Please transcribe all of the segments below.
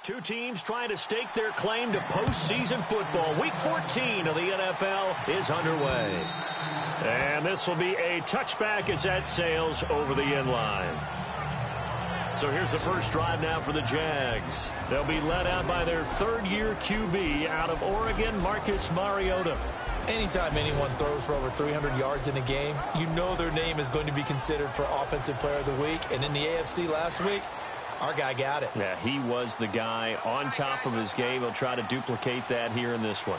Two teams trying to stake their claim to postseason football. Week 14 of the NFL is underway. And this will be a touchback as that sails over the end line. So here's the first drive now for the Jags. They'll be led out by their third-year QB out of Oregon, Marcus Mariota. Anytime anyone throws for over 300 yards in a game, you know their name is going to be considered for Offensive Player of the Week. And in the AFC last week, our guy got it. Yeah, he was the guy on top of his game. He'll try to duplicate that here in this one.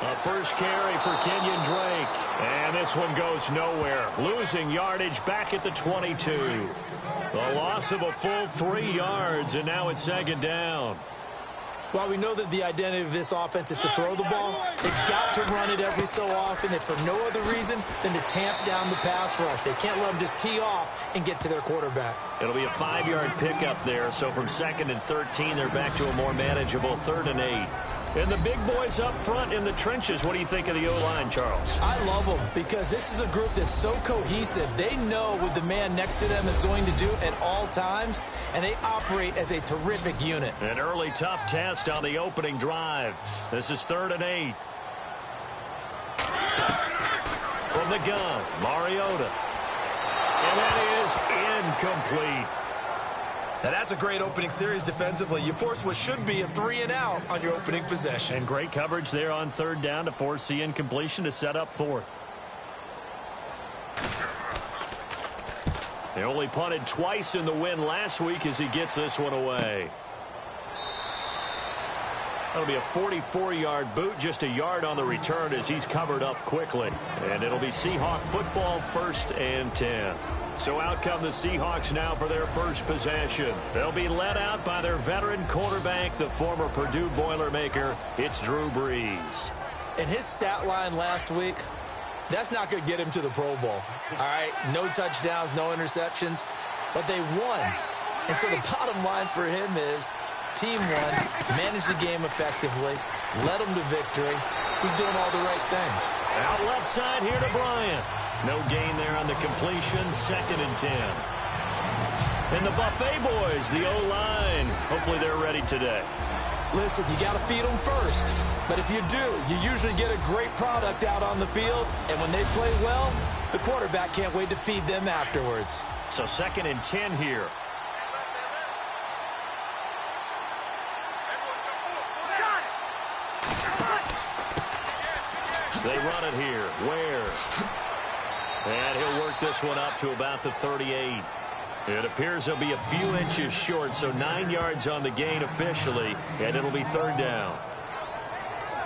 A first carry for Kenyon Drake. And this one goes nowhere. Losing yardage back at the 22. The loss of a full 3 yards, and now it's second down. While we know that the identity of this offense is to throw the ball, they've got to run it every so often, if for no other reason than to tamp down the pass rush. They can't let them just tee off and get to their quarterback. It'll be a 5-yard pickup there, so from 2nd and 13, they're back to a more manageable 3rd and 8. And the big boys up front in the trenches, what do you think of the O-line, Charles? I love them because this is a group that's so cohesive. They know what the man next to them is going to do at all times, and they operate as a terrific unit. An early tough test on the opening drive. This is 3rd and 8. From the gun, Mariota. And that is incomplete. Now that's a great opening series defensively. You force what should be a 3-and-out on your opening possession. And great coverage there on 3rd down to force the incompletion to set up 4th. They only punted twice in the win last week as he gets this one away. That'll be a 44-yard boot, just a yard on the return as he's covered up quickly. And it'll be Seahawk football, 1st and 10. So out come the Seahawks now for their first possession. They'll be led out by their veteran quarterback, the former Purdue Boilermaker. It's Drew Brees. And his stat line last week, that's not going to get him to the Pro Bowl. All right, no touchdowns, no interceptions, but they won. And so the bottom line for him is team won, managed the game effectively, led them to victory. He's doing all the right things. Out left side here to Bryant. No gain there on the completion, 2nd and 10. And the Buffet boys, the O-line, hopefully they're ready today. Listen, you got to feed them first. But if you do, you usually get a great product out on the field. And when they play well, the quarterback can't wait to feed them afterwards. So 2nd and 10 here. They run it here. Ware. And he'll work this one up to about the 38. It appears he'll be a few inches short, so 9 yards on the gain officially, and it'll be 3rd down.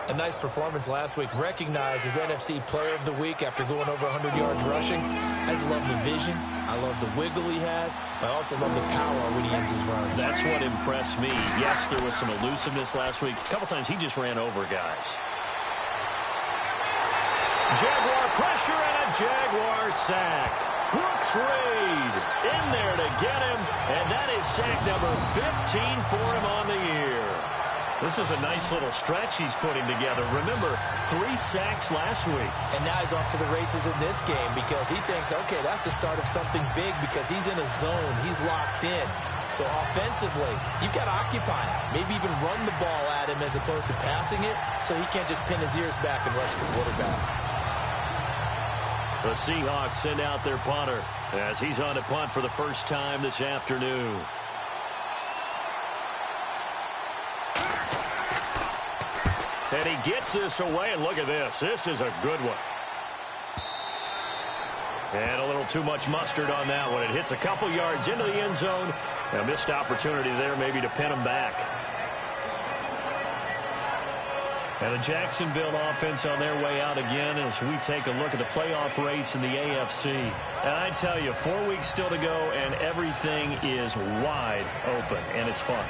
A nice performance last week. Recognized as NFC Player of the Week after going over 100 yards rushing. I just love the vision. I love the wiggle he has. But I also love the power when he ends his runs. That's what impressed me. Yes, there was some elusiveness last week. A couple times he just ran over guys. Jaguar pressure and a Jaguar sack. Brooks Reed in there to get him, and that is sack number 15 for him on the year. This is a nice little stretch he's putting together. Remember, 3 sacks last week. And now he's off to the races in this game because he thinks, okay, that's the start of something big because he's in a zone. He's locked in. So offensively, you've got to occupy him. Maybe even run the ball at him as opposed to passing it so he can't just pin his ears back and rush the quarterback. The Seahawks send out their punter as he's on to punt for the first time this afternoon. And he gets this away, and look at this. This is a good one. And a little too much mustard on that one. It hits a couple yards into the end zone. A missed opportunity there maybe to pin him back. And the Jacksonville offense on their way out again as we take a look at the playoff race in the AFC. And I tell you, 4 weeks still to go, and everything is wide open, and it's fun.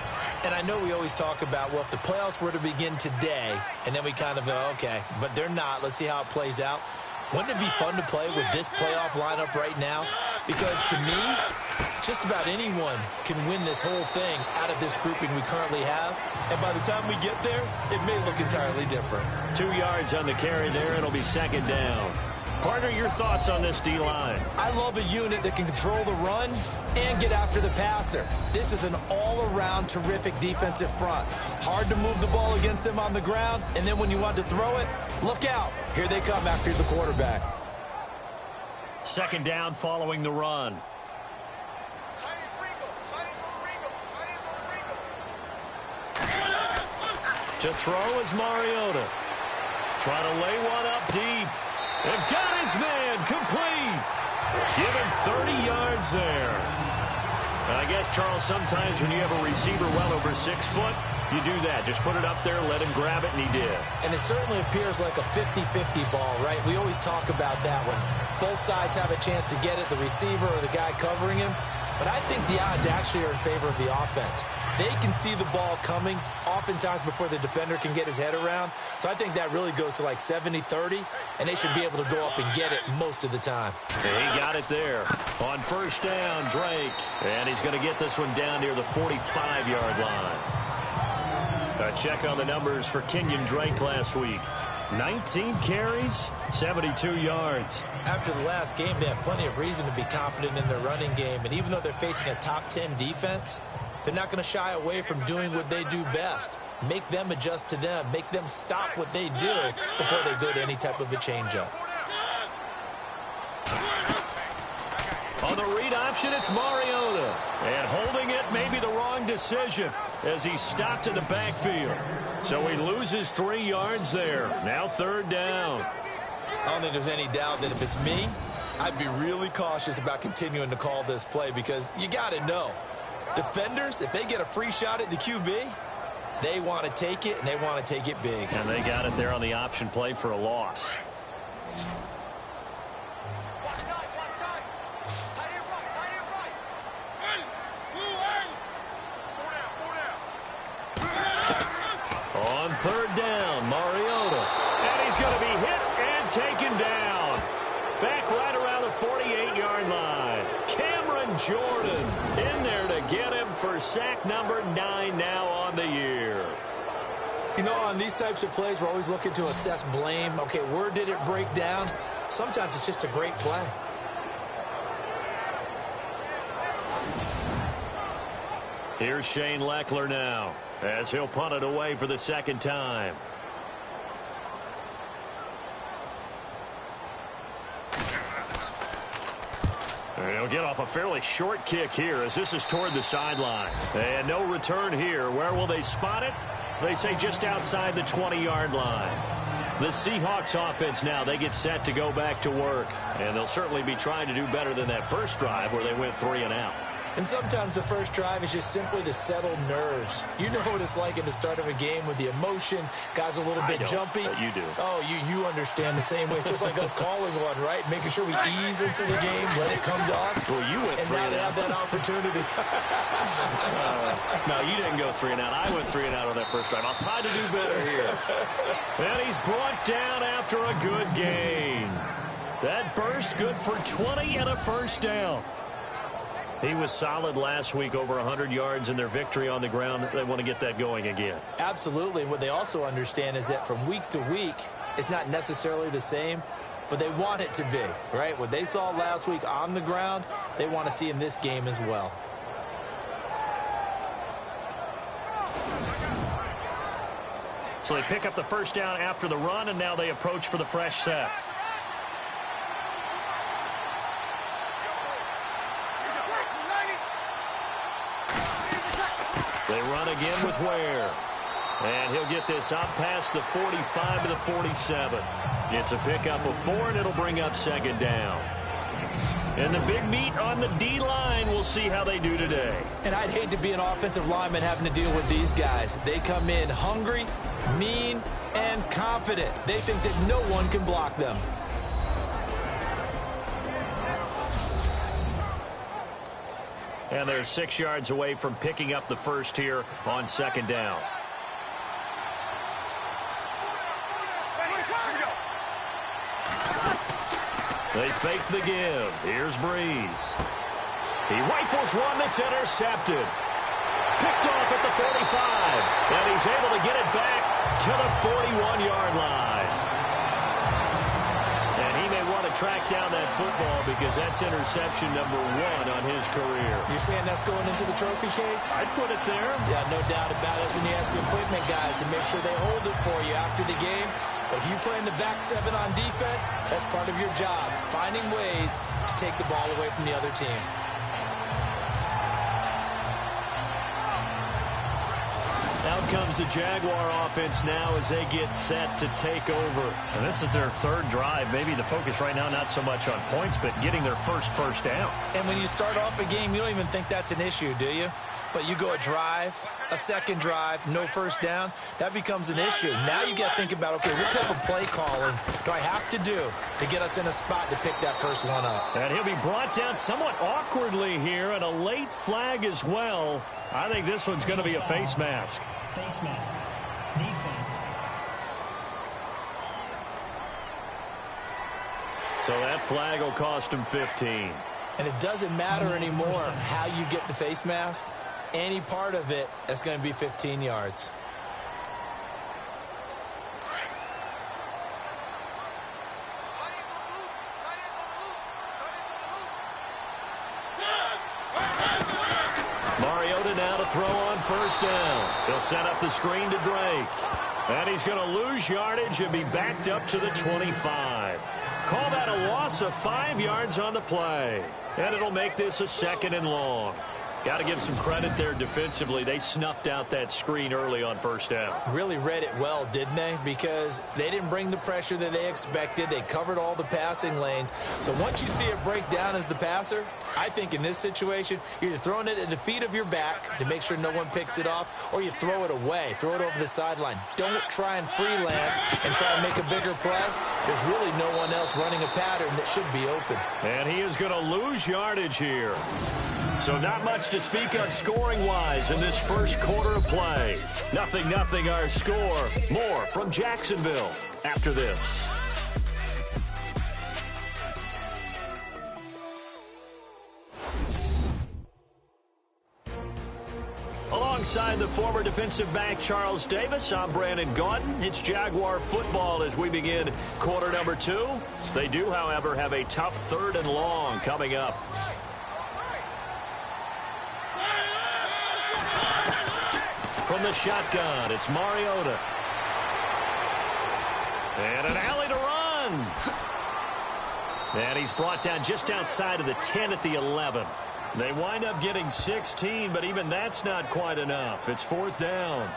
And I know we always talk about, well, if the playoffs were to begin today, and then we kind of go, okay, but they're not. Let's see how it plays out. Wouldn't it be fun to play with this playoff lineup right now? Because to me, just about anyone can win this whole thing out of this grouping we currently have. And by the time we get there, it may look entirely different. 2 yards on the carry there. It'll be 2nd down. Partner, your thoughts on this D-line? I love a unit that can control the run and get after the passer. This is an all-around terrific defensive front. Hard to move the ball against them on the ground, and then when you want to throw it, look out. Here they come after the quarterback. Second down following the run. To throw is Mariota. Trying to lay one up deep. And got his man complete. Give him 30 yards there. I guess, Charles, sometimes when you have a receiver well over 6 foot, you do that. Just put it up there, let him grab it, and he did. And it certainly appears like a 50-50 ball, right? We always talk about that when both sides have a chance to get it, the receiver or the guy covering him. But I think the odds actually are in favor of the offense. They can see the ball coming oftentimes before the defender can get his head around. So I think that really goes to like 70-30, and they should be able to go up and get it most of the time. And he got it there. On first down, Drake. And he's going to get this one down near the 45-yard line. A check on the numbers for Kenyon Drake last week. 19 carries, 72 yards. After the last game, they have plenty of reason to be confident in their running game. And even though they're facing a top 10 defense, they're not going to shy away from doing what they do best. Make them adjust to them. Make them stop what they do before they go to any type of a changeup. On the read option, it's Mariota. And holding it may be the wrong decision as he stopped in the backfield. So he loses 3 yards there. Now third down. I don't think there's any doubt that if it's me, I'd be really cautious about continuing to call this play because you got to know. Defenders, if they get a free shot at the QB, they want to take it, and they want to take it big. And they got it there on the option play for a loss. On third down, Mariota. And he's going to be hit and taken down. Back right around the 48-yard line. Cameron Jordan in there to get him for sack number 9 now on the year. You know, on these types of plays, we're always looking to assess blame. Okay, where did it break down? Sometimes it's just a great play. Here's Shane Leckler now as he'll punt it away for the second time. And he'll get off a fairly short kick here as this is toward the sideline. And no return here. Where will they spot it? They say just outside the 20-yard line. The Seahawks offense now, they get set to go back to work. And they'll certainly be trying to do better than that first drive where they went 3 and out. And sometimes the first drive is just simply to settle nerves. You know what it's like at the start of a game with the emotion. Guys a little bit jumpy. But you do. Oh, you understand the same way. It's just like us calling one, right? Making sure we ease into the game, let it come to us. Well, you went 3 and now they have that opportunity. No, you didn't go 3 and out. I went 3 and out on that first drive. I'll try to do better here. And he's brought down after a good gain. That burst good for 20 and a first down. He was solid last week, over 100 yards in their victory on the ground. They want to get that going again. Absolutely. What they also understand is that from week to week, it's not necessarily the same, but they want it to be, right? What they saw last week on the ground, they want to see in this game as well. So they pick up the first down after the run, and now they approach for the fresh set. They run again with Ware. And he'll get this up past the 45 to the 47. It's a pickup of 4, and it'll bring up second down. And the big meat on the D-line, we'll see how they do today. And I'd hate to be an offensive lineman having to deal with these guys. They come in hungry, mean, and confident. They think that no one can block them. And they're 6 yards away from picking up the first here on second down. They fake the give. Here's Breeze. He rifles one that's intercepted. Picked off at the 45. And he's able to get it back to the 41-yard line. And he may want to track down that football because that's interception number 1 on his career. You're saying that's going into the trophy case? I'd put it there. Yeah, no doubt about it. That's when you ask the equipment guys to make sure they hold it for you after the game. But if you play in the back 7 on defense, that's part of your job, finding ways to take the ball away from the other team. Out comes the Jaguar offense now as they get set to take over. And this is their 3rd drive. Maybe the focus right now not so much on points, but getting their first down. And when you start off a game, you don't even think that's an issue, do you? But you go a drive, a second drive, no first down, that becomes an issue. Now you got to think about, okay, what type of play calling do I have to do to get us in a spot to pick that first one up? And he'll be brought down somewhat awkwardly here, and a late flag as well. I think this one's going to be a face mask. Face mask. Defense. So that flag will cost him 15. And it doesn't matter anymore how you get the face mask. Any part of it is going to be 15 yards. Mariota now to throw on first down. He'll set up the screen to Drake. And he's going to lose yardage and be backed up to the 25. Call that a loss of 5 yards on the play. And it'll make this a 2nd and long. Got to give some credit there defensively. They snuffed out that screen early on first down. Really read it well, didn't they? Because they didn't bring the pressure that they expected. They covered all the passing lanes. So once you see it break down as the passer, I think in this situation, you're either throwing it at the feet of your back to make sure no one picks it off, or you throw it away, throw it over the sideline. Don't try and freelance and try and make a bigger play. There's really no one else running a pattern that should be open. And he is going to lose yardage here. So not much to speak of scoring-wise in this first quarter of play. 0-0 our score. More from Jacksonville after this. Alongside the former defensive back Charles Davis, I'm Brandon Gaudin. It's Jaguar football as we begin quarter number 2. They do, however, have a tough 3rd and long coming up. From the shotgun, it's Mariota. And an alley to run. And he's brought down just outside of the 10 at the 11. They wind up getting 16, but even that's not quite enough. It's 4th down.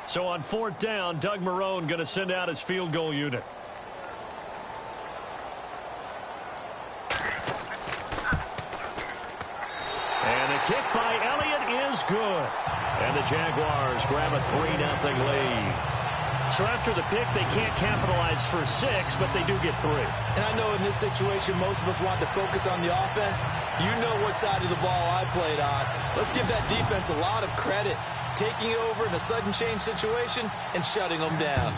So on 4th down, Doug Marrone going to send out his field goal unit. And the kick by Elliott is good. And the Jaguars grab a 3-0 lead. So after the pick, they can't capitalize for 6, but they do get 3. And I know in this situation, most of us want to focus on the offense. You know what side of the ball I played on. Let's give that defense a lot of credit. Taking it over in a sudden change situation and shutting them down.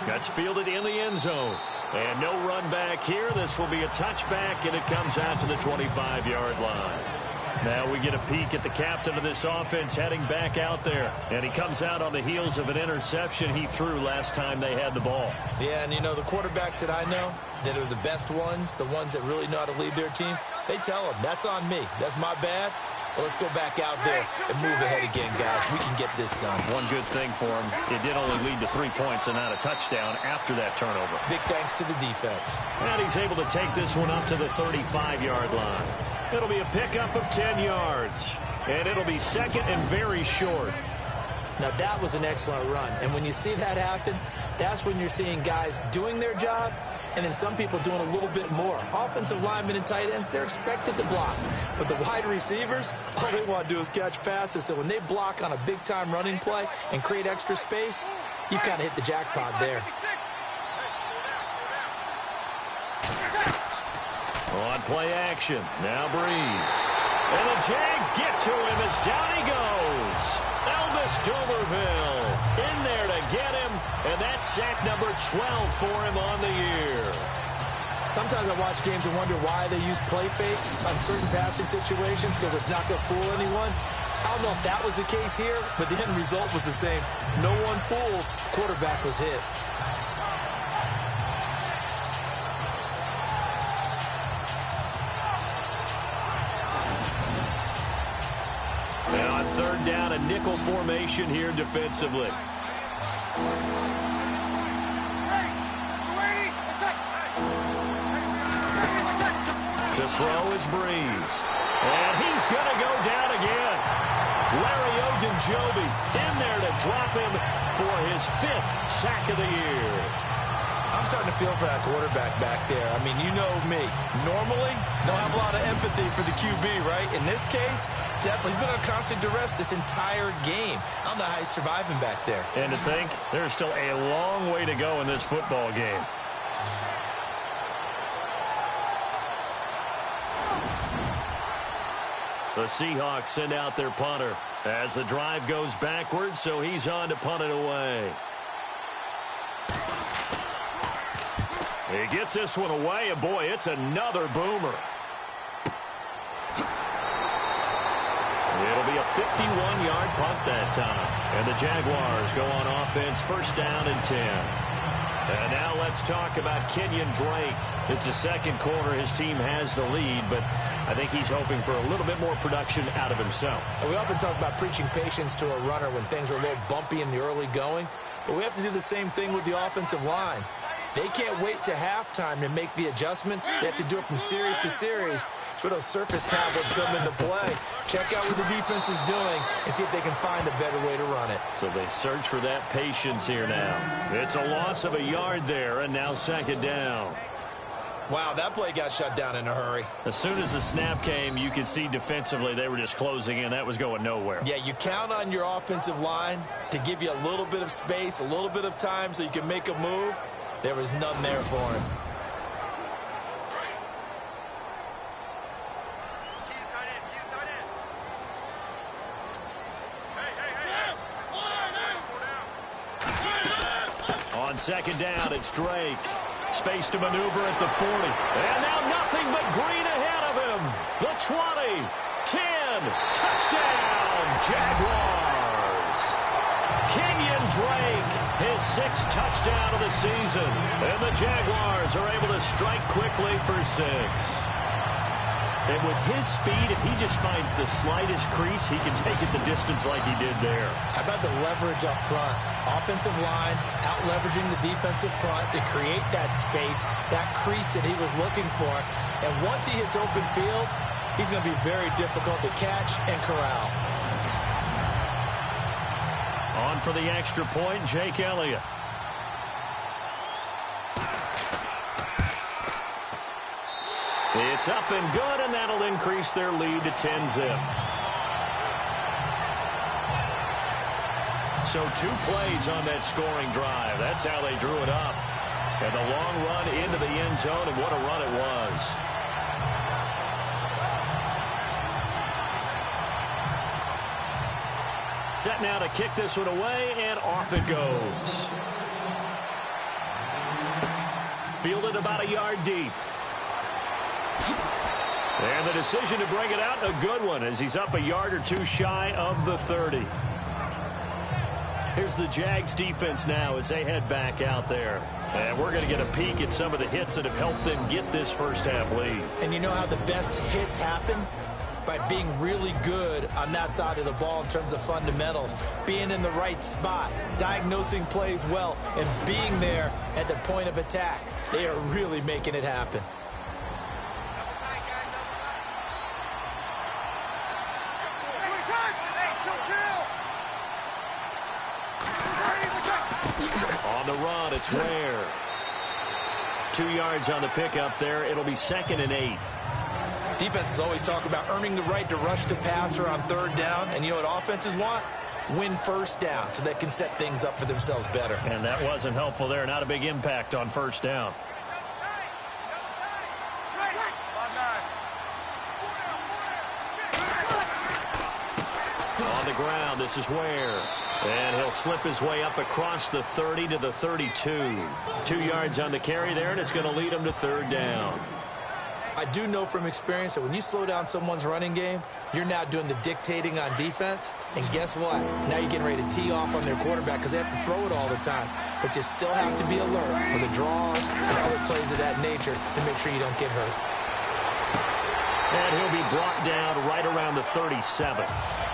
That's fielded in the end zone. And no run back here. This will be a touchback, and it comes out to the 25-yard line. Now we get a peek at the captain of this offense heading back out there. And he comes out on the heels of an interception he threw last time they had the ball. Yeah, and you know, the quarterbacks that I know that are the best ones, the ones that really know how to lead their team, they tell them, that's on me. That's my bad. But let's go back out there and move ahead again, guys. We can get this done. One good thing for him, it did only lead to 3 points and not a touchdown after that turnover. Big thanks to the defense. And he's able to take this one up to the 35-yard line. It'll be a pickup of 10 yards. And it'll be 2nd and very short. Now, that was an excellent run. And when you see that happen, that's when you're seeing guys doing their job and then some people doing a little bit more. Offensive linemen and tight ends, they're expected to block. But the wide receivers, all they want to do is catch passes. So when they block on a big-time running play and create extra space, you've kind of hit the jackpot there. On play action, now Breeze. And the Jags get to him as down he goes. Elvis Dumervil in there to get him, and that's sack number 12 for him on the year. Sometimes I watch games and wonder why they use play fakes on certain passing situations because it's not going to fool anyone. I don't know if that was the case here, but the end result was the same. No one fooled. Quarterback was hit. And on third down, a nickel formation here defensively. To throw is Breeze. And he's going to go down again. Larry Ogunjobi in there to drop him for his 5th sack of the year. I'm starting to feel for that quarterback back there. I mean, you know me. Normally, don't have a lot of empathy for the QB, right? In this case, definitely. He's been under constant duress this entire game. I don't know how he's surviving back there. And to think, there's still a long way to go in this football game. The Seahawks send out their punter as the drive goes backwards, so he's on to punt it away. He gets this one away, and boy, it's another boomer. It'll be a 51-yard punt that time. And the Jaguars go on offense, first down and 10. And now let's talk about Kenyon Drake. It's the second quarter. His team has the lead, but I think he's hoping for a little bit more production out of himself. We often talk about preaching patience to a runner when things are a little bumpy in the early going, but we have to do the same thing with the offensive line. They can't wait to halftime to make the adjustments. They have to do it from series to series. So those surface tablets come into play. Check out what the defense is doing and see if they can find a better way to run it. So they search for that patience here now. It's a loss of a yard there, and now second down. Wow, that play got shut down in a hurry. As soon as the snap came, you could see defensively they were just closing in. That was going nowhere. Yeah, you count on your offensive line to give you a little bit of space, a little bit of time so you can make a move. There was none there for him. On second down, it's Drake. Space to maneuver at the 40. And now nothing but green ahead of him. The 20, 10, touchdown, Jaguars. Kenyon Drake, his 6th touchdown of the season. And the Jaguars are able to strike quickly for 6. And with his speed, if he just finds the slightest crease, he can take it the distance like he did there. How about the leverage up front? Offensive line out-leveraging the defensive front to create that space, that crease that he was looking for. And once he hits open field, he's going to be very difficult to catch and corral. On for the extra point, Jake Elliott. It's up and good, and that'll increase their lead to 10-zip. So 2 plays on that scoring drive. That's how they drew it up. And the long run into the end zone, and what a run it was. Set now to kick this one away, and off it goes. Fielded about a yard deep. And the decision to bring it out, a good one, as he's up a yard or 2 shy of the 30. Here's the Jags defense now as they head back out there. And we're going to get a peek at some of the hits that have helped them get this first half lead. And you know how the best hits happen? By being really good on that side of the ball in terms of fundamentals, being in the right spot, diagnosing plays well, and being there at the point of attack. They are really making it happen. On the run, it's Ware. 2 yards on the pickup there. It'll be 2nd and 8. Defenses always talk about earning the right to rush the passer on 3rd down. And you know what offenses want? Win 1st down so they can set things up for themselves better. And that wasn't helpful there. Not a big impact on 1st down. On the ground, this is Ware. And he'll slip his way up across the 30 to the 32. 2 yards on the carry there, and it's going to lead him to third down. I do know from experience that when you slow down someone's running game, you're now doing the dictating on defense. And guess what? Now you're getting ready to tee off on their quarterback because they have to throw it all the time. But you still have to be alert for the draws and other plays of that nature to make sure you don't get hurt. And he'll be brought down right around the 37.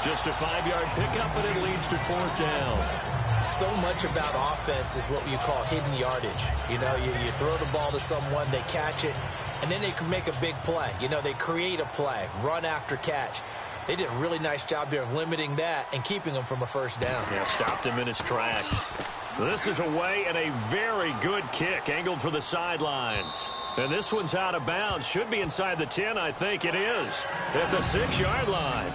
Just a 5-yard pickup, and it leads to fourth down. So much about offense is what you call hidden yardage. You know, you throw the ball to someone, they catch it, and then they can make a big play. You know, they create a play, run after catch. They did a really nice job there of limiting that and keeping him from a first down. Yeah, stopped him in his tracks. This is away and a very good kick, angled for the sidelines. And this one's out of bounds. Should be inside the 10, I think it is. At the 6-yard line.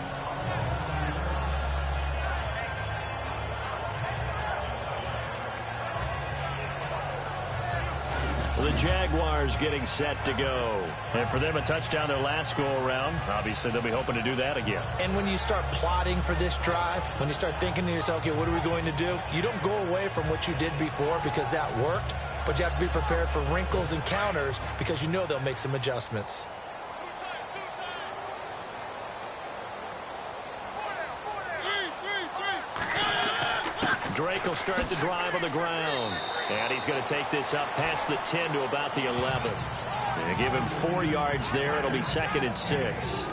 The Jaguars getting set to go. And for them, a touchdown their last go-around. Obviously, they'll be hoping to do that again. And when you start plotting for this drive, when you start thinking to yourself, okay, what are we going to do? You don't go away from what you did before because that worked, but you have to be prepared for wrinkles and counters because you know they'll make some adjustments. Drake will start the drive on the ground. And he's going to take this up past the 10 to about the 11. And give him 4 yards there. It'll be 2nd and 6.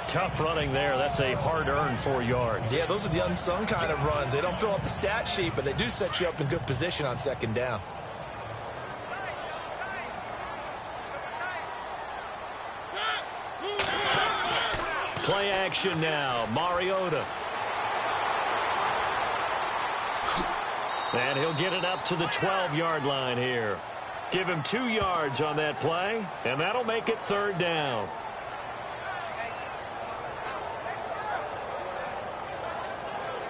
Tough running there. That's a hard-earned 4 yards. Yeah, those are the unsung kind of runs. They don't fill up the stat sheet, but they do set you up in good position on 2nd down. Play action now. Mariota. And he'll get it up to the 12-yard line here. Give him 2 yards on that play, and that'll make it third down.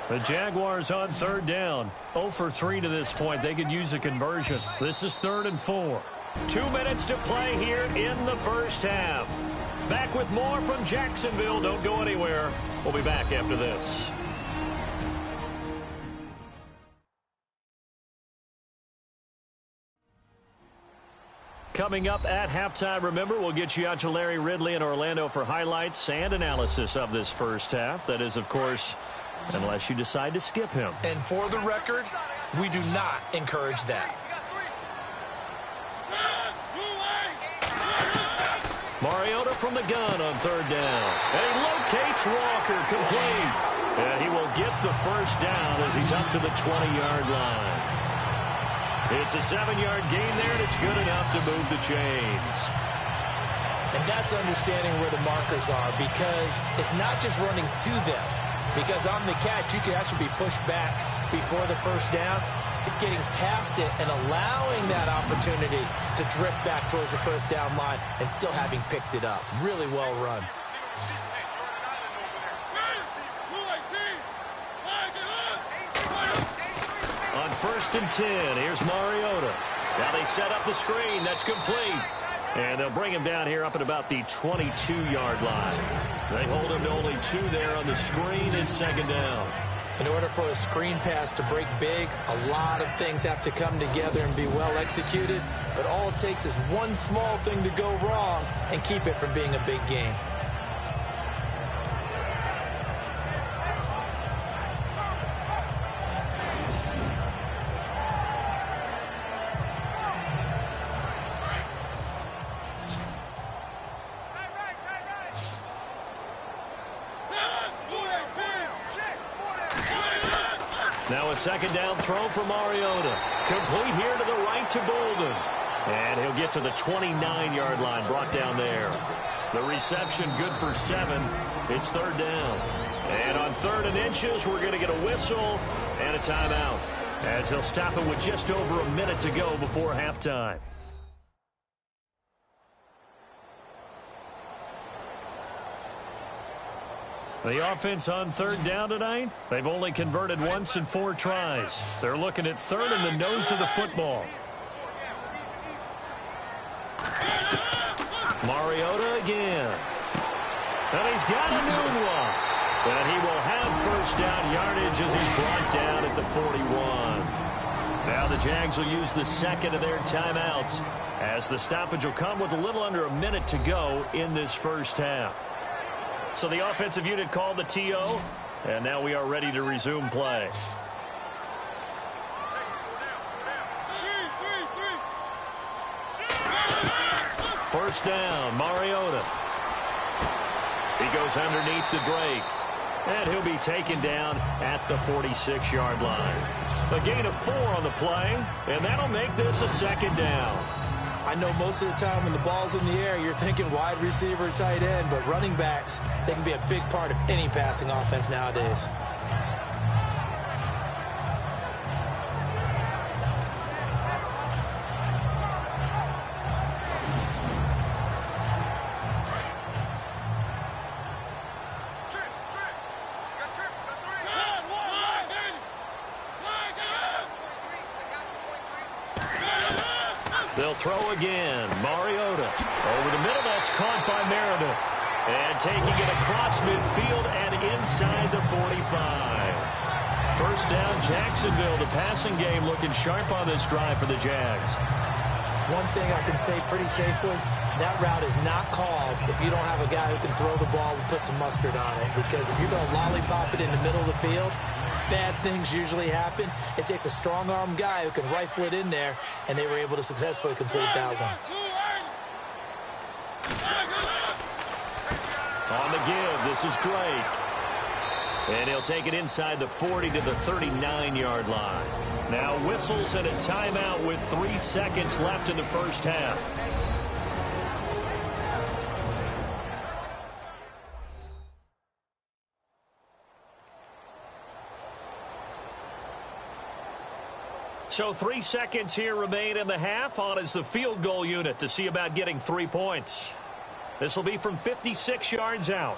The Jaguars on third down. 0 for 3 to this point. They could use a conversion. This is 3rd and 4. 2 minutes to play here in the first half. Back with more from Jacksonville. Don't go anywhere. We'll be back after this. Coming up at halftime, remember, we'll get you out to Larry Ridley in Orlando for highlights and analysis of this first half. That is, of course, unless you decide to skip him. And for the record, we do not encourage that. Mariota from the gun on third down. And he locates Walker, complete. And he will get the first down as he's up to the 20-yard line. It's a 7-yard gain there, and it's good enough to move the chains. And that's understanding where the markers are, because it's not just running to them. Because on the catch, you can actually be pushed back before the first down. It's getting past it and allowing that opportunity to drift back towards the first down line and still having picked it up. Really well run. On 1st and 10, here's Mariota. Now they set up the screen. That's complete. And they'll bring him down here up at about the 22-yard line. They hold him to only 2 there on the screen. It's 2nd down. In order for a screen pass to break big, a lot of things have to come together and be well executed. But all it takes is one small thing to go wrong and keep it from being a big game. Now a 2nd down throw for Mariota. Complete here to the right to Bolden. And he'll get to the 29-yard line, brought down there. The reception good for 7. It's 3rd down. And on 3rd and inches, we're going to get a whistle and a timeout, as they'll stop it with just over a minute to go before halftime. The offense on 3rd down tonight, they've only converted once in 4 tries. They're looking at 3rd in the nose of the football. Mariota again. And he's got a new one. And he will have first down yardage as he's brought down at the 41. Now the Jags will use the second of their timeouts as the stoppage will come with a little under a minute to go in this first half. So the offensive unit called the TO, and now we are ready to resume play. First down, Mariota. He goes underneath to Drake. And he'll be taken down at the 46-yard line. A gain of 4 on the play, and that'll make this a second down. I know most of the time when the ball's in the air, you're thinking wide receiver, tight end, but running backs, they can be a big part of any passing offense nowadays. They'll throw again. Mariota. Over the middle, that's caught by Meredith. And taking it across midfield and inside the 45. First down, Jacksonville. The passing game looking sharp on this drive for the Jags. One thing I can say pretty safely, that route is not called if you don't have a guy who can throw the ball and put some mustard on it. Because if you're going to lollipop it in the middle of the field, bad things usually happen. It takes a strong-arm guy who can rifle it in there, and they were able to successfully complete that one. On the give, this is Drake. And he'll take it inside the 40 to the 39-yard line. Now whistles and a timeout with 3 seconds left in the first half. So 3 seconds here remain in the half. On is the field goal unit to see about getting 3 points. This will be from 56 yards out.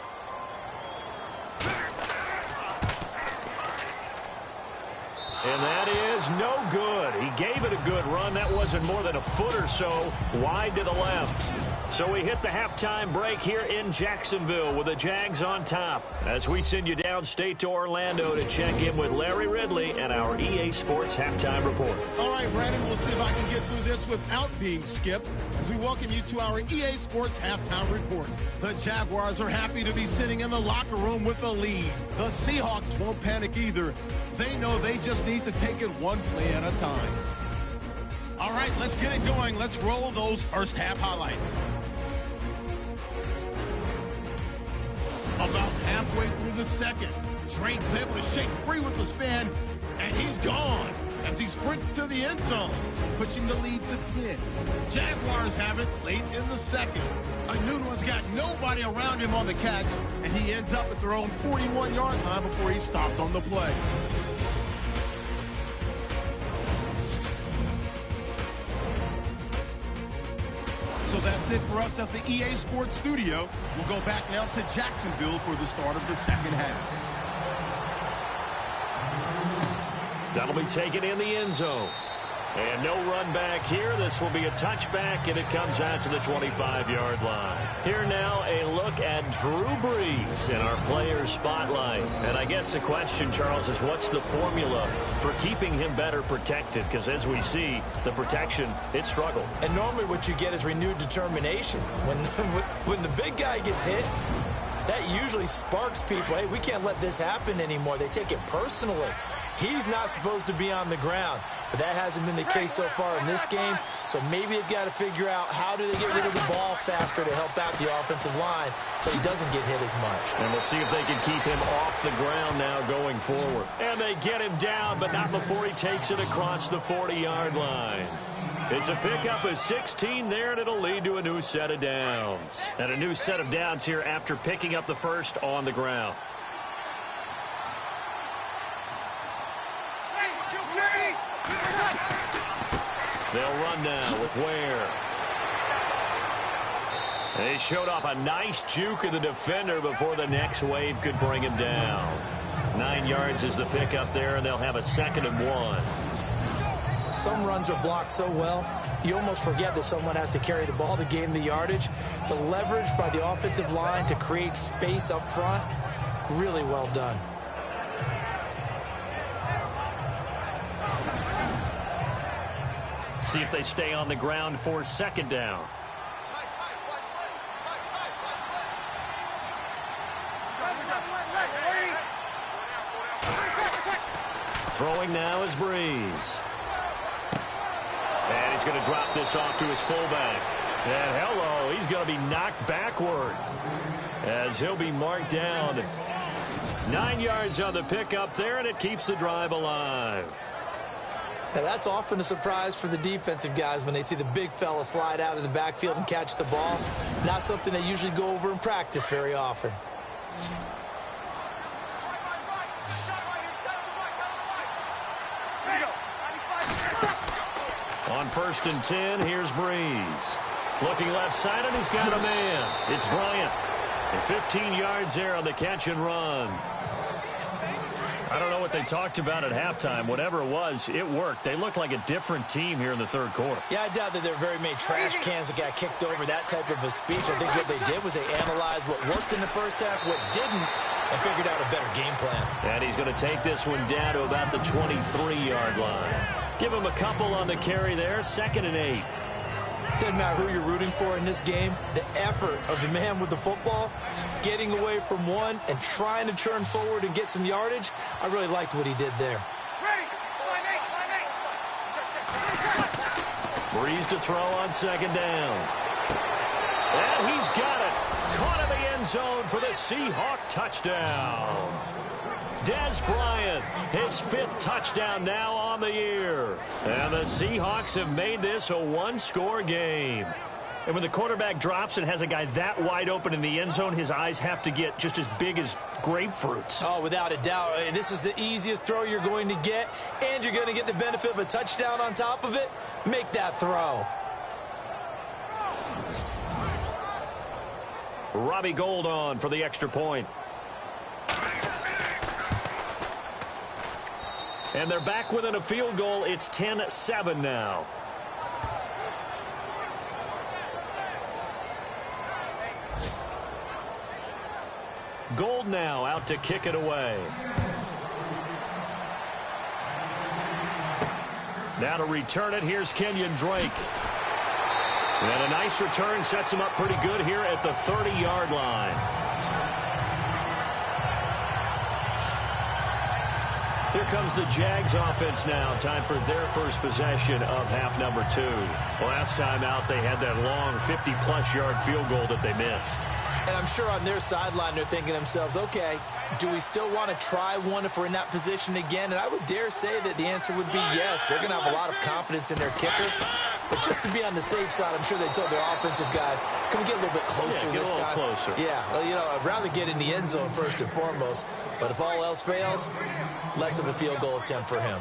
And that is no good. He gave it a good run. That wasn't more than a foot or so wide to the left. So we hit the halftime break here in Jacksonville with the Jags on top as we send you downstate to Orlando to check in with Larry Ridley and our EA Sports Halftime Report. All right, Brandon, we'll see if I can get through this without being skipped as we welcome you to our EA Sports Halftime Report. The Jaguars are happy to be sitting in the locker room with the lead. The Seahawks won't panic either. They know they just need to take it one play at a time. All right, let's get it going. Let's roll those first half highlights. About halfway through the second, Drake's able to shake free with the spin, and he's gone as he sprints to the end zone, pushing the lead to 10. Jaguars have it late in the second. Anuno's got nobody around him on the catch, and he ends up at their own 41-yard line before he stopped on the play. So that's it for us at the EA Sports Studio. We'll go back now to Jacksonville for the start of the second half. That'll be taken in the end zone. And no run back here. This will be a touchback, and it comes out to the 25-yard line. Here now, a look at Drew Brees in our player spotlight. And I guess the question, Charles, is what's the formula for keeping him better protected? Because as we see, the protection, it struggled. And normally what you get is renewed determination. When the big guy gets hit, that usually sparks people. Hey, we can't let this happen anymore. They take it personally. He's not supposed to be on the ground, but that hasn't been the case so far in this game. So maybe they've got to figure out how do they get rid of the ball faster to help out the offensive line so he doesn't get hit as much. And we'll see if they can keep him off the ground now going forward. And they get him down, but not before he takes it across the 40-yard line. It's a pickup of 16 there, and it'll lead to a new set of downs. And a new set of downs here after picking up the first on the ground. They'll run now with Ware. They showed off a nice juke of the defender before the next wave could bring him down. 9 yards is the pickup there, and they'll have a 2nd and 1. Some runs are blocked so well, you almost forget that someone has to carry the ball to gain the yardage. The leverage by the offensive line to create space up front, really well done. See if they stay on the ground for second down. Throwing now is Breeze. And he's going to drop this off to his fullback. And hello, he's going to be knocked backward as he'll be marked down. 9 yards on the pickup there, and it keeps the drive alive. Now, that's often a surprise for the defensive guys when they see the big fella slide out of the backfield and catch the ball. Not something they usually go over in practice very often. On 1st and 10, here's Breeze. Looking left side, and he's got a man. It's Bryant. And 15 yards there on the catch and run. I don't know what they talked about at halftime. Whatever it was, it worked. They look like a different team here in the third quarter. Yeah, I doubt that there are very many trash cans that got kicked over that type of a speech. I think what they did was they analyzed what worked in the first half, what didn't, and figured out a better game plan. And he's going to take this one down to about the 23-yard line. Give him a couple on the carry there, 2nd and 8. Doesn't matter who you're rooting for in this game. The effort of the man with the football, getting away from one and trying to turn forward and get some yardage, I really liked what he did there. Breeze to throw on 2nd down. And he's got it. Caught in the end zone for the Seahawk touchdown. Dez Bryant, his 5th touchdown now on the year. And the Seahawks have made this a one-score game. And when the quarterback drops and has a guy that wide open in the end zone, his eyes have to get just as big as grapefruits. Oh, without a doubt. This is the easiest throw you're going to get, and you're going to get the benefit of a touchdown on top of it. Make that throw. Robbie Gould on for the extra point. And they're back within a field goal. It's 10-7 now. Gould now out to kick it away. Now to return it, here's Kenyon Drake. And a nice return sets him up pretty good here at the 30-yard line. Here comes the Jags offense now. Time for their first possession of half number 2. Last time out, they had that long 50-plus yard field goal that they missed. And I'm sure on their sideline, they're thinking to themselves, okay, do we still want to try one if we're in that position again? And I would dare say that the answer would be yes. They're going to have a lot of confidence in their kicker. But just to be on the safe side, I'm sure they told their offensive guys, can we get a little bit closer this time? Closer. Yeah, well, you know, I'd rather get in the end zone first and foremost. But if all else fails, less of a field goal attempt for him.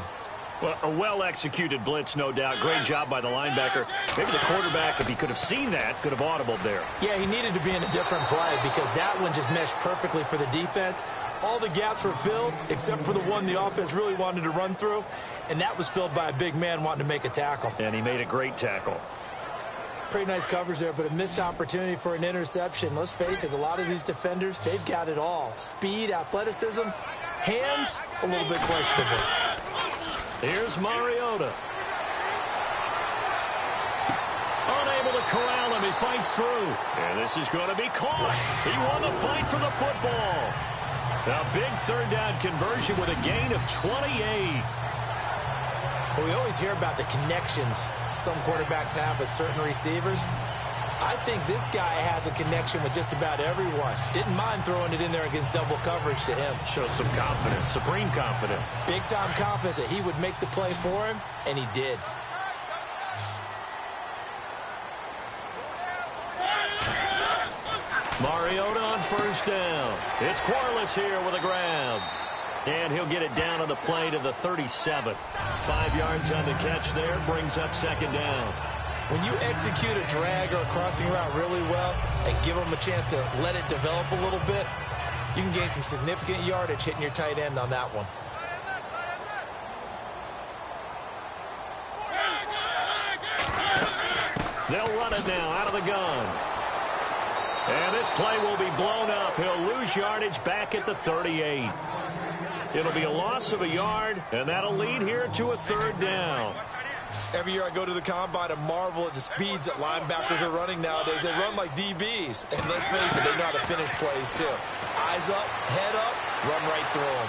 Well, a well-executed blitz, no doubt. Great job by the linebacker. Maybe the quarterback, if he could have seen that, could have audibled there. Yeah, he needed to be in a different play because that one just meshed perfectly for the defense. All the gaps were filled except for the one the offense really wanted to run through, and that was filled by a big man wanting to make a tackle. And he made a great tackle. Pretty nice coverage there, but a missed opportunity for an interception. Let's face it, a lot of these defenders, they've got it all. Speed, athleticism, hands, a little bit questionable. Here's Mariota. Unable to corral him. He fights through. And this is going to be caught. He won the fight for the football. A big third down conversion with a gain of 28. Well, we always hear about the connections some quarterbacks have with certain receivers. I think this guy has a connection with just about everyone. Didn't mind throwing it in there against double coverage to him. Shows some confidence, supreme confidence. Big-time confidence that he would make the play for him, and he did. Mariota on first down. It's Quarles here with a grab. And he'll get it down on the play to the 37. 5 yards on the catch there, brings up second down. When you execute a drag or a crossing route really well and give them a chance to let it develop a little bit, you can gain some significant yardage hitting your tight end on that one. They'll run it now out of the gun. And this play will be blown up. He'll lose yardage back at the 38. It'll be a loss of a yard, and that'll lead here to a 3rd down. Every year I go to the combine and marvel at the speeds that linebackers are running nowadays. They run like DBs. And let's face it, they know how to finish plays too. Eyes up, head up, run right through them.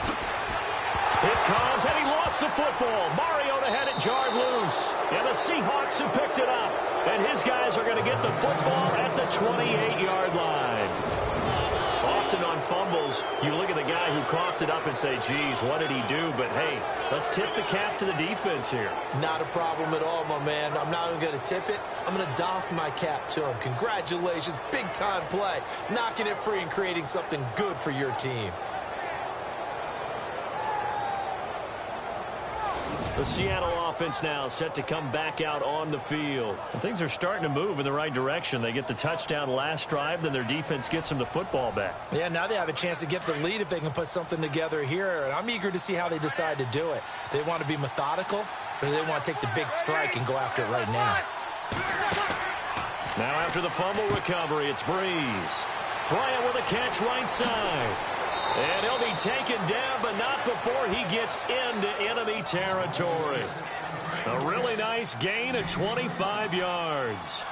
It comes, and he lost the football. Mariota had it jarred loose. And the Seahawks have picked it up. And his guys are going to get the football at the 28-yard line. Often on fumbles, you look at the guy who coughed it up and say, geez, what did he do? But, hey, let's tip the cap to the defense here. Not a problem at all, my man. I'm not even going to tip it. I'm going to doff my cap to him. Congratulations, big-time play. Knocking it free and creating something good for your team. The Seattle offense now set to come back out on the field. And things are starting to move in the right direction. They get the touchdown last drive, then their defense gets them the football back. Yeah, now they have a chance to get the lead if they can put something together here. And I'm eager to see how they decide to do it. Do they want to be methodical, or do they want to take the big strike and go after it right now? Now after the fumble recovery, it's Breeze. Bryant with a catch right side. And he'll be taken down, but not before he gets into enemy territory. A really nice gain of 25 yards.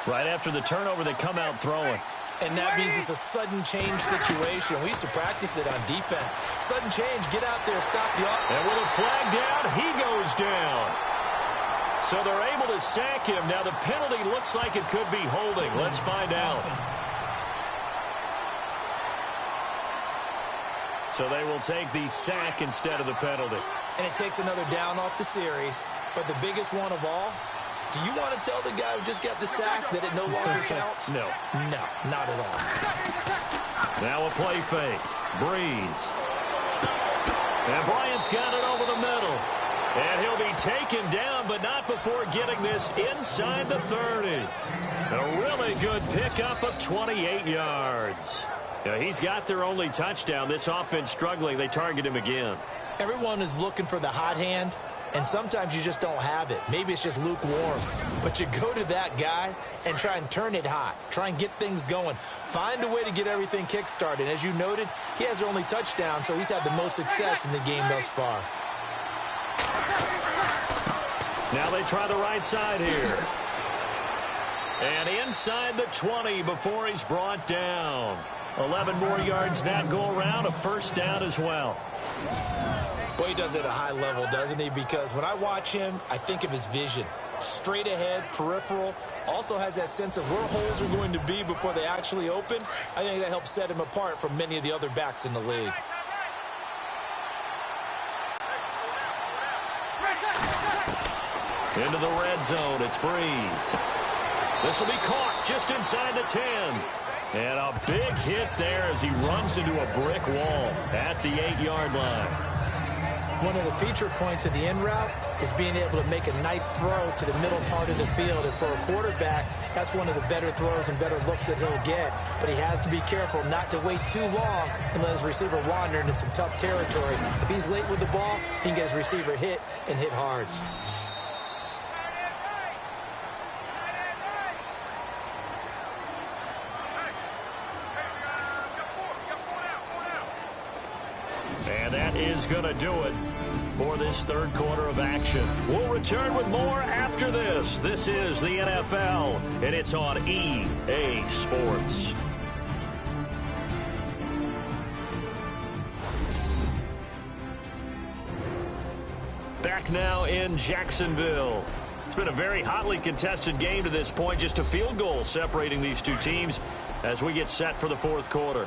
Right after the turnover, they come out throwing. And that means it's a sudden change situation. We used to practice it on defense. Sudden change, get out there, stop the offense. And with a flag down, he goes down. So they're able to sack him. Now the penalty looks like it could be holding. Let's find out. So they will take the sack instead of the penalty. And it takes another down off the series. But the biggest one of all, do you want to tell the guy who just got the sack that it no longer counts? No. No, not at all. Now a play fake. Breeze. And Bryant's got it over the middle. And he'll be taken down, but not before getting this inside the 30. A really good pickup of 28 yards. Yeah, he's got their only touchdown. This offense struggling. They target him again. Everyone is looking for the hot hand, and sometimes you just don't have it. Maybe it's just lukewarm. But you go to that guy and try and turn it hot. Try and get things going. Find a way to get everything kick-started. As you noted, he has their only touchdown, so he's had the most success in the game thus far. Now they try the right side here. And inside the 20 before he's brought down. 11 more yards that go around, a first down as well. Boy, he does it at a high level, doesn't he? Because when I watch him, I think of his vision. Straight ahead, peripheral, also has that sense of where holes are going to be before they actually open. I think that helps set him apart from many of the other backs in the league. Into the red zone, it's Breeze. This will be caught just inside the 10. And a big hit there as he runs into a brick wall at the 8-yard line. One of the feature points of the in route is being able to make a nice throw to the middle part of the field. And for a quarterback, that's one of the better throws and better looks that he'll get. But he has to be careful not to wait too long and let his receiver wander into some tough territory. If he's late with the ball, he can get his receiver hit and hit hard. And that is going to do it for this third quarter of action. We'll return with more after this. This is the NFL, and it's on EA Sports. Back now in Jacksonville. It's been a very hotly contested game to this point. Just a field goal separating these two teams as we get set for the fourth quarter.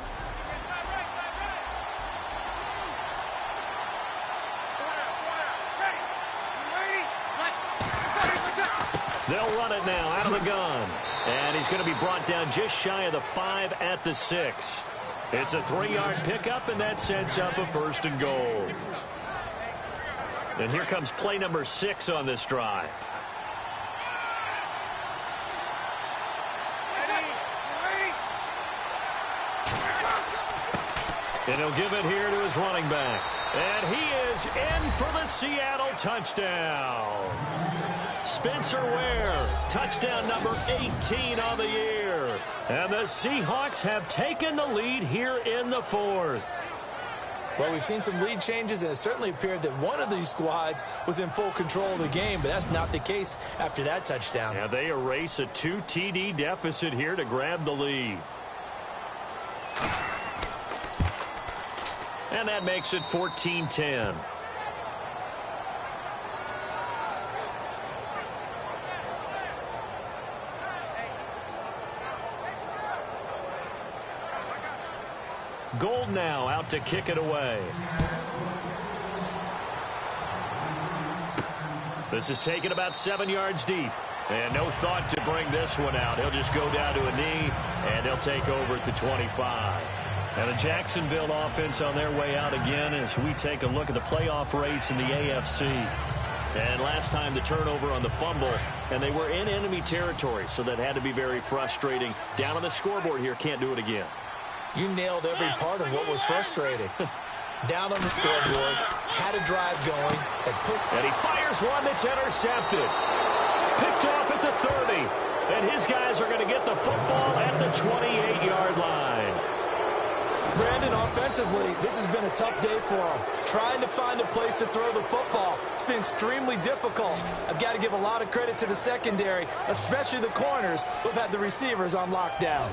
They'll run it now out of the gun. And he's going to be brought down just shy of the 5 at the 6. It's a 3-yard pickup, and that sets up a first and goal. And here comes play number 6 on this drive. And he'll give it here to his running back. And he is in for the Seattle touchdown. Spencer Ware, touchdown number 18 on the year. And the Seahawks have taken the lead here in the fourth. Well, we've seen some lead changes, and it certainly appeared that one of these squads was in full control of the game, but that's not the case after that touchdown. Yeah, they erase a 2 TD deficit here to grab the lead. And that makes it 14-10. Gold now out to kick it away. This is taken about 7 yards deep. And no thought to bring this one out. He'll just go down to a knee, and he'll take over at the 25. And the Jacksonville offense on their way out again as we take a look at the playoff race in the AFC. And last time the turnover on the fumble, and they were in enemy territory, so that had to be very frustrating. Down on the scoreboard here, can't do it again. You nailed every part of what was frustrating. Down on the scoreboard, had a drive going, and he fires one that's intercepted. Picked off at the 30, and his guys are going to get the football at the 28-yard line. Brandon, offensively, this has been a tough day for him. Trying to find a place to throw the football. It's been extremely difficult. I've got to give a lot of credit to the secondary, especially the corners who've had the receivers on lockdown.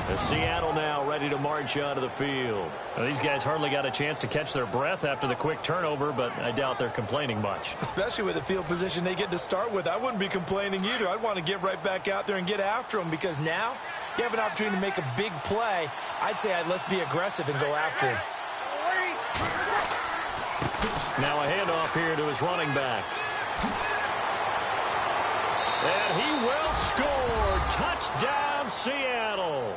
The Seattle now ready to march out of the field. Now, these guys hardly got a chance to catch their breath after the quick turnover, but I doubt they're complaining much. Especially with the field position they get to start with. I wouldn't be complaining either. I'd want to get right back out there and get after them because now you have an opportunity to make a big play. I'd say let's be aggressive and go after him. Now a handoff here to his running back. And he will score. Touchdown, Seattle.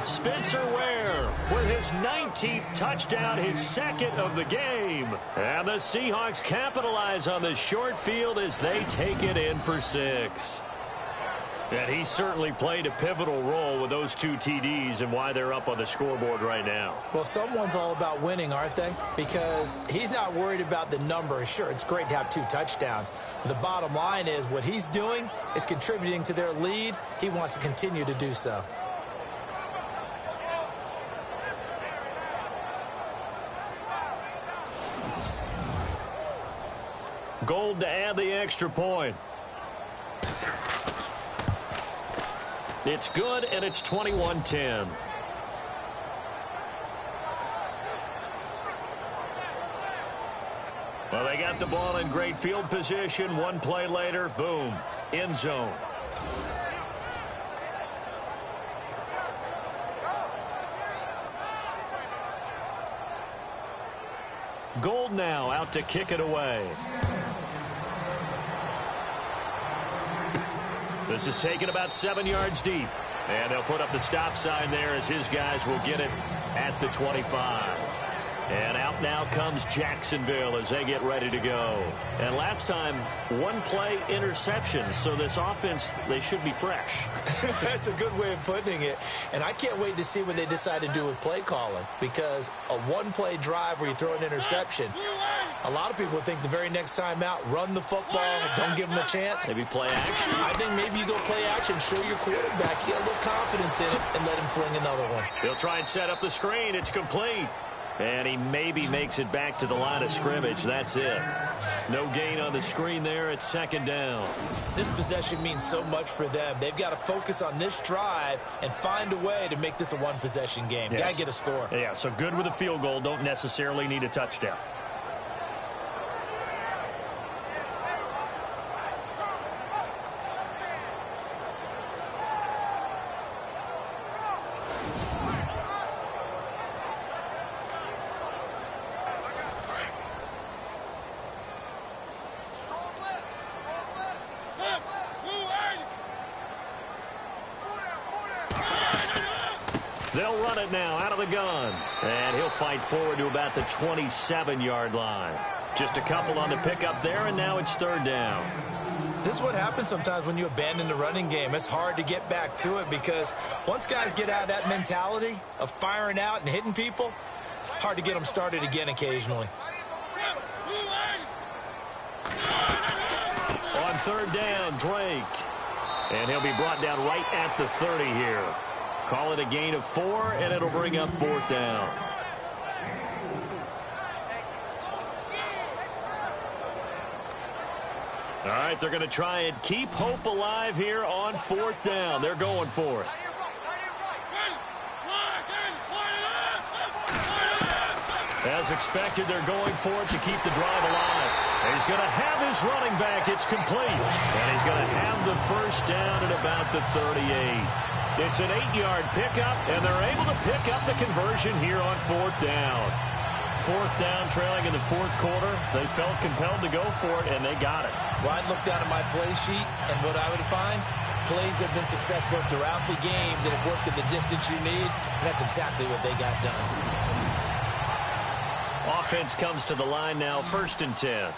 Spencer Ware with his 19th touchdown, his second of the game. And the Seahawks capitalize on the short field as they take it in for 6. And he certainly played a pivotal role with those 2 TDs and why they're up on the scoreboard right now. Well, someone's all about winning, aren't they? Because he's not worried about the number. Sure, it's great to have 2 touchdowns. But the bottom line is what he's doing is contributing to their lead. He wants to continue to do so. Gold to add the extra point. It's good, and it's 21-10. Well, they got the ball in great field position. One play later, boom, end zone. Gold now out to kick it away. This is taken about 7 yards deep. And they'll put up the stop sign there as his guys will get it at the 25. And out now comes Jacksonville as they get ready to go. And last time, one play interception. So this offense, they should be fresh. That's a good way of putting it. And I can't wait to see what they decide to do with play calling. Because a one-play drive where you throw an interception, a lot of people think the very next time out, run the football, don't give them a chance. Maybe play action. I think maybe you go play action, show your quarterback. You got a little confidence in it, and let him fling another one. He'll try and set up the screen. It's complete. And he maybe makes it back to the line of scrimmage. That's it. No gain on the screen there. It's second down. This possession means so much for them. They've got to focus on this drive and find a way to make this a one-possession game. Yes. Got to get a score. Yeah, so good with a field goal. Don't necessarily need a touchdown. They'll run it now out of the gun. And he'll fight forward to about the 27-yard line. Just a couple on the pickup there, and now it's third down. This is what happens sometimes when you abandon the running game. It's hard to get back to it because once guys get out of that mentality of firing out and hitting people, hard to get them started again occasionally. On third down, Drake. And he'll be brought down right at the 30 here. Call it a gain of 4, and it'll bring up 4th down. All right, they're going to try and keep hope alive here on 4th down. They're going for it. As expected, they're going for it to keep the drive alive. He's going to have his running back. It's complete. And he's going to have the first down at about the 38. It's an 8-yard pickup, and they're able to pick up the conversion here on 4th down. 4th down, trailing in the 4th quarter. They felt compelled to go for it, and they got it. Well, I'd look down at my play sheet, and what I would find, plays have been successful throughout the game that have worked in the distance you need, and that's exactly what they got done. Offense comes to the line now, 1st and 10.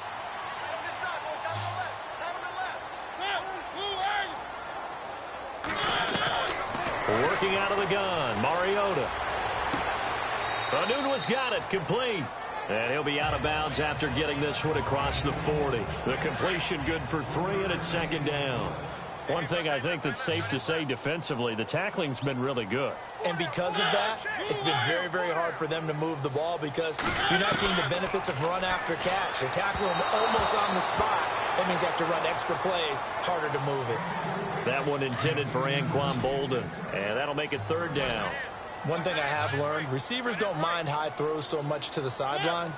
Working out of the gun, Mariota. Anunwa's got it, complete. And he'll be out of bounds after getting this one across the 40. The completion good for 3, and it's 2nd down. One thing I think that's safe to say defensively, the tackling's been really good. And because of that, it's been very, very hard for them to move the ball because you're not getting the benefits of run after catch. They're tackling them almost on the spot. That means you have to run extra plays, harder to move it. That one intended for Anquan Bolden, and that'll make it 3rd down. One thing I have learned, receivers don't mind high throws so much to the sideline,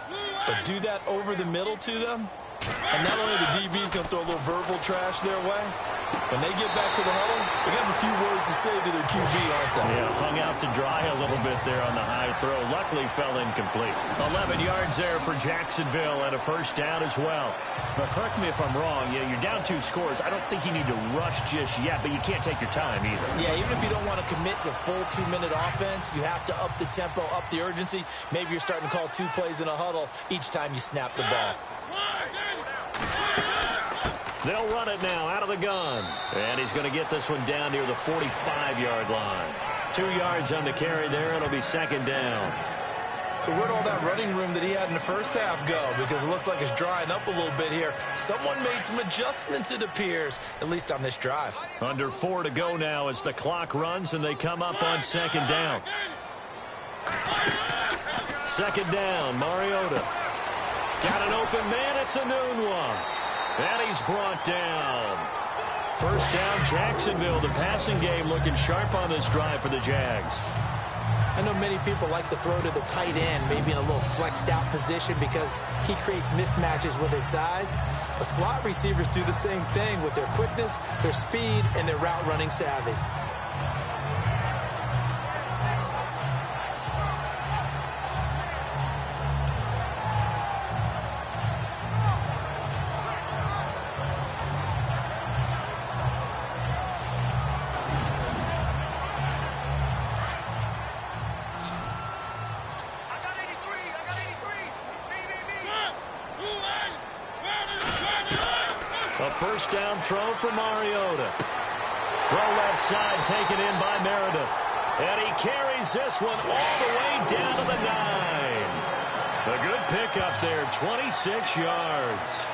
but do that over the middle to them, and not only the DB's going to throw a little verbal trash their way, when they get back to the huddle, they got a few words to say to their QB, aren't they? Yeah, hung out to dry a little bit there on the high throw. Luckily fell incomplete. 11 yards there for Jacksonville and a 1st down as well. But correct me if I'm wrong. Yeah, you're down 2 scores. I don't think you need to rush just yet, but you can't take your time either. Yeah, even if you don't want to commit to full 2-minute offense, you have to up the tempo, up the urgency. Maybe you're starting to call 2 plays in a huddle each time you snap the ball. They'll run it now out of the gun. And he's going to get this one down near the 45-yard line. 2 yards on the carry there. It'll be 2nd down. So where'd all that running room that he had in the first half go? Because it looks like it's drying up a little bit here. Someone made some adjustments, it appears, at least on this drive. Under 4 to go now as the clock runs and they come up on 2nd down. 2nd down, Mariota. Got an open man, it's Anunwa. And he's brought down. 1st down, Jacksonville. The passing game looking sharp on this drive for the Jags. I know many people like to throw to the tight end, maybe in a little flexed out position because he creates mismatches with his size. But slot receivers do the same thing with their quickness, their speed, and their route running savvy. A 1st down throw for Mariota. Throw left side taken in by Meredith. And he carries this one all the way down to the 9. A good pickup there, 26 yards.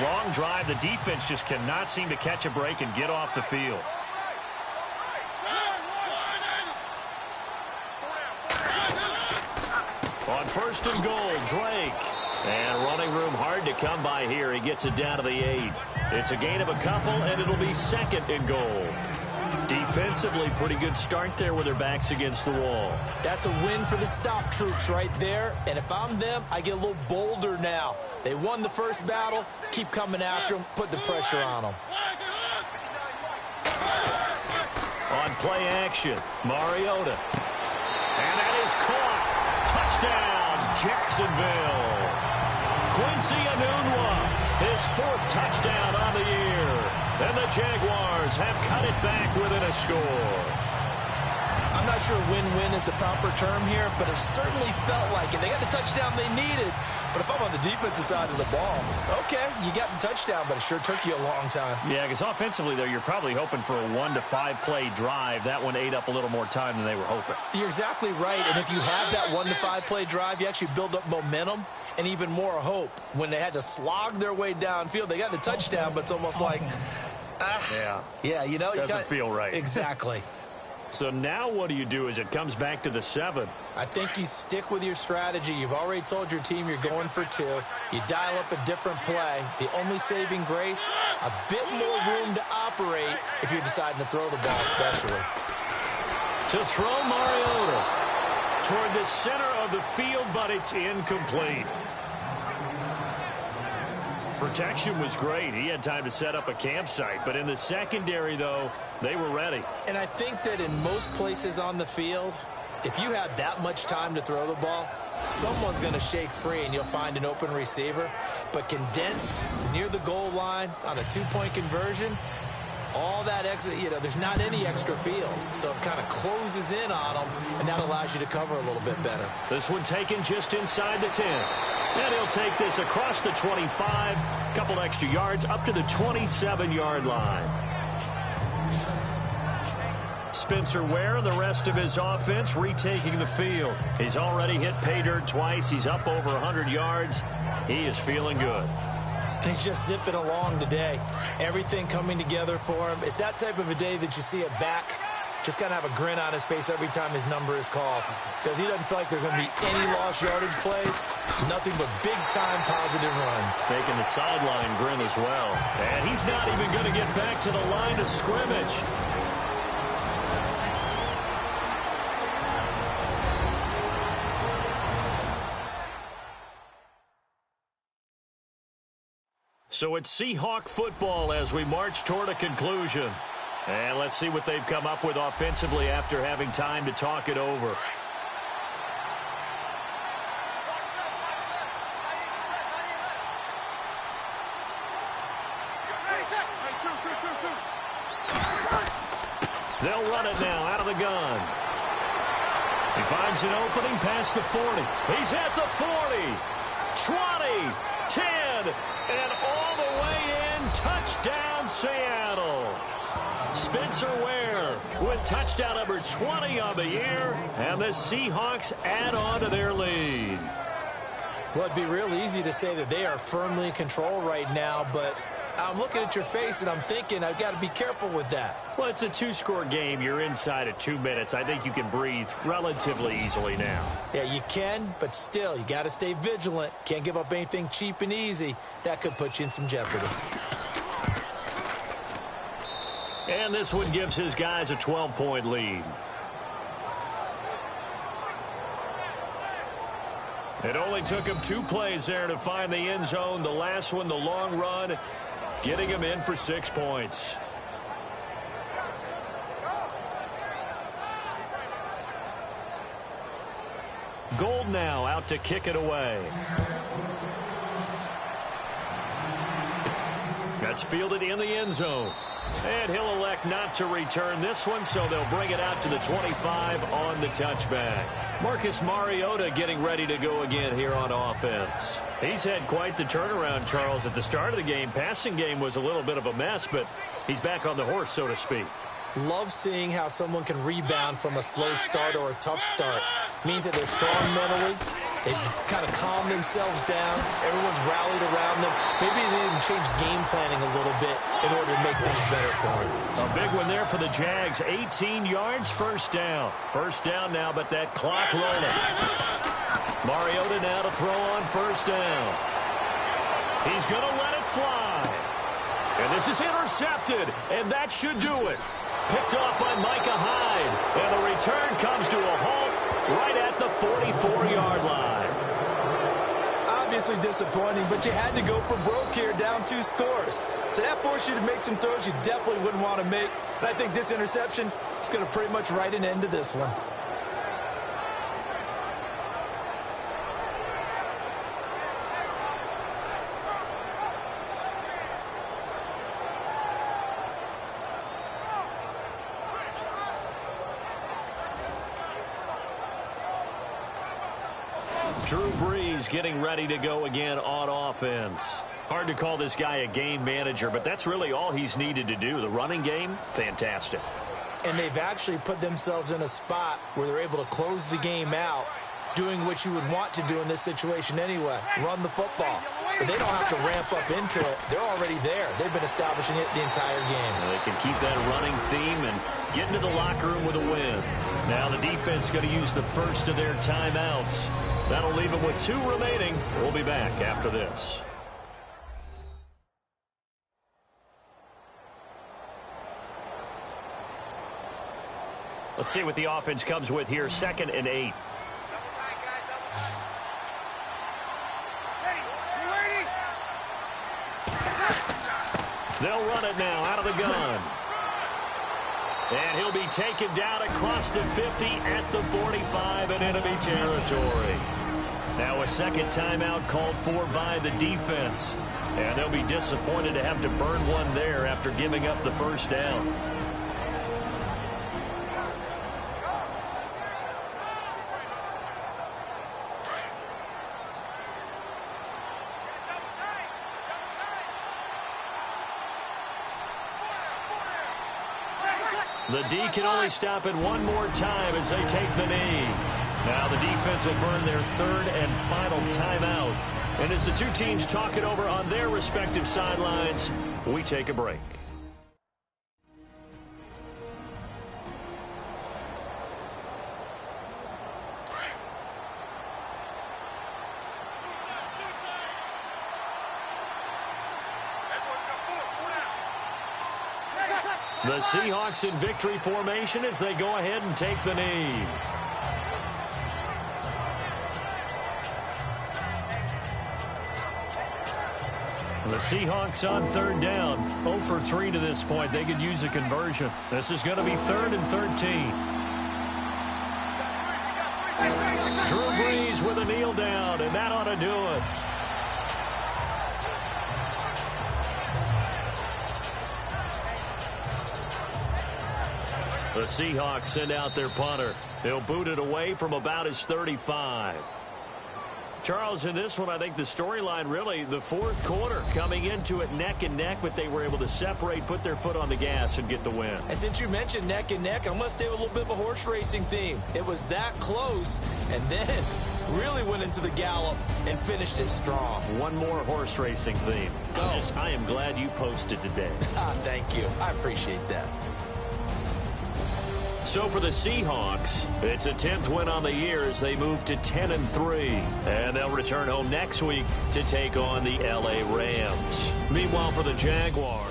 Long drive. The defense just cannot seem to catch a break and get off the field. On 1st and goal, Drake. And running room hard to come by here. He gets it down to the 8. It's a gain of a couple, and it'll be 2nd and goal. Defensively, pretty good start there with their backs against the wall. That's a win for the stop troops right there. And if I'm them, I get a little bolder now. They won the first battle. Keep coming after them. Put the pressure on them. On play action, Mariota. And that is caught. Touchdown, Jacksonville. Quincy Anunwa, his 4th touchdown on the year. And the Jaguars have cut it back within a score. I'm I'm not sure win-win is the proper term here, but it certainly felt like it. They got the touchdown they needed. But if I'm on the defensive side of the ball, okay, you got the touchdown, but it sure took you a long time. Yeah, because offensively, though, you're probably hoping for a 1 to 5 play drive. That one ate up a little more time than they were hoping. You're exactly right. And if you have that 1 to 5 play drive, you actually build up momentum and even more hope. When they had to slog their way downfield, they got the touchdown, but it's almost like, yeah, you know, doesn't feel right. Exactly. So now what do you do as it comes back to the 7? I think you stick with your strategy. You've already told your team you're going for 2. You dial up a different play. The only saving grace, a bit more room to operate if you're deciding to throw the ball especially. To throw Mariota toward the center of the field, but it's incomplete. Protection was great. He had time to set up a campsite. But in the secondary, though, they were ready. And I think that in most places on the field, if you have that much time to throw the ball, someone's going to shake free and you'll find an open receiver. But condensed near the goal line on a 2-point conversion, all that extra, you know, there's not any extra field. So it kind of closes in on them, and that allows you to cover a little bit better. This one taken just inside the 10. And he'll take this across the 25, a couple extra yards up to the 27-yard line. Spencer Ware and the rest of his offense retaking the field. He's already hit pay dirt twice. He's up over 100 yards. He is feeling good. And he's just zipping along today. Everything coming together for him. It's that type of a day that you see a back just kind of have a grin on his face every time his number is called. Because he doesn't feel like there are going to be any lost yardage plays. Nothing but big-time positive runs. Making the sideline grin as well. And he's not even going to get back to the line of scrimmage. So it's Seahawk football as we march toward a conclusion. And let's see what they've come up with offensively after having time to talk it over. They'll run it now out of the gun. He finds an opening past the 40. He's at the 40, 20, 10, and all the way in. Touchdown, Seattle. Spencer Ware with touchdown number 20 on the year, and the Seahawks add on to their lead. Well, it'd be real easy to say that they are firmly in control right now, but I'm looking at your face and I'm thinking I've got to be careful with that. Well, it's a 2-score game. You're inside of 2 minutes. I think you can breathe relatively easily now. Yeah, you can, but still, you got to stay vigilant. Can't give up anything cheap and easy. That could put you in some jeopardy. And this one gives his guys a 12-point lead. It only took him 2 plays there to find the end zone. The last one, the long run, getting him in for 6 points. Gold now out to kick it away. That's fielded in the end zone. And he'll elect not to return this one, so they'll bring it out to the 25 on the touchback. Marcus Mariota getting ready to go again here on offense. He's had quite the turnaround, Charles. At the start of the game, passing game was a little bit of a mess, but he's back on the horse, so to speak. Love seeing how someone can rebound from a slow start or a tough start. Means that they're strong mentally. They've kind of calmed themselves down. Everyone's rallied around them. Maybe they didn't change game planning a little bit in order to make things better for them. A big one there for the Jags. 18 yards, first down. First down now, but that clock rolling. Mariota now to throw on first down. He's going to let it fly. And this is intercepted, and that should do it. Picked off by Micah Hyde. And the return comes to a halt right at the 44-yard line. Obviously disappointing, but you had to go for broke here, down 2 scores. So that forced you to make some throws you definitely wouldn't want to make. And I think this interception is going to pretty much write an end to this one. Drew Brees getting ready to go again on offense. Hard to call this guy a game manager, but that's really all he's needed to do. The running game, fantastic. And they've actually put themselves in a spot where they're able to close the game out, doing what you would want to do in this situation anyway, run the football. But they don't have to ramp up into it. They're already there. They've been establishing it the entire game. Well, they can keep that running theme and get into the locker room with a win. Now the defense going to use the first of their timeouts. That'll leave them with 2 remaining. We'll be back after this. Let's see what the offense comes with here. 2nd and 8. They'll run it now out of the gun. And he'll be taken down across the 50 at the 45 in enemy territory. Now a second timeout called for by the defense. And they'll be disappointed to have to burn one there after giving up the first down. The D can only stop it one more time as they take the knee. Now the defense will burn their 3rd and final timeout. And as the 2 teams talk it over on their respective sidelines, we take a break. The Seahawks in victory formation as they go ahead and take the knee. The Seahawks on 3rd down. 0 for 3 to this point. They could use a conversion. This is going to be 3rd and 13. Drew Brees with a kneel down, and that ought to do it. The Seahawks send out their punter. They'll boot it away from about his 35. Charles, in this one, I think the storyline really, the 4th quarter, coming into it neck and neck, but they were able to separate, put their foot on the gas, and get the win. And since you mentioned neck and neck, I'm going to stay with a little bit of a horse racing theme. It was that close, and then really went into the gallop and finished it strong. One more horse racing theme. Go. I am glad you posted today. Thank you. I appreciate that. So for the Seahawks, it's a 10th win on the year as they move to 10-3. And they'll return home next week to take on the LA Rams. Meanwhile, for the Jaguars,